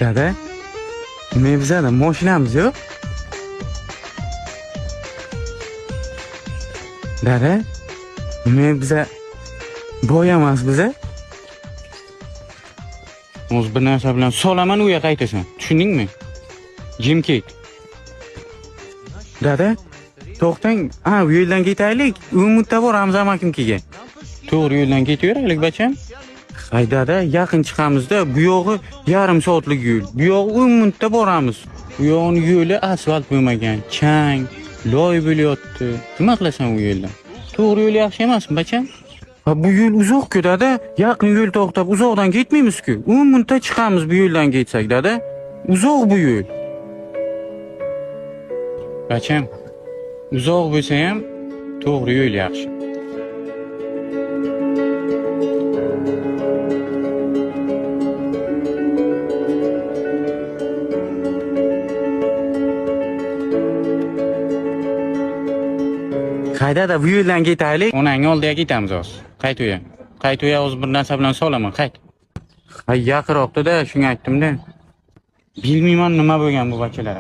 Dada, men bizada mashinamiz yo'q. Dada, men biza boy emas biza. O'z bir narsa bilan solaman uyga qaytasan. Tushundingmi? Jim ket. Dada, to'xtang. Bu yo'ldan ketaylik. Umidda boramiz amakinkiga. To'g'ri yo'ldan ketaveraylik bacham. Hay dada, yaqin chiqamizda. Bu yog'i yarim soatlik yo'l. Bu yog'i umidda boramiz. Bu yog'ining yo'li asfalt bo'lmagan, chang, loy bo'lyapti. Nima qilasan u yo'ldan? To'g'ri yo'l yaxshi emasmi bacham? Bu yo'l uzoq-ku dada. Yaqin yo'l to'xtab uzoqdan ketmaymiz-ku. Umidda chiqamiz bu yo'ldan ketsak dada. Uzoq bu yo'l. Bacham, uzoq bo'lsa ham to'g'ri yo'l yaxshi. Qaydada bu yo'ldan ketaylik. Onang oldiga ketamiz hozir. Qayt uya hozir bir narsa bilan solaman, qayt. Hay yaqinroqda-da, shunga aytdim-da. Bilmayman nima bo'lgan bu bachalar.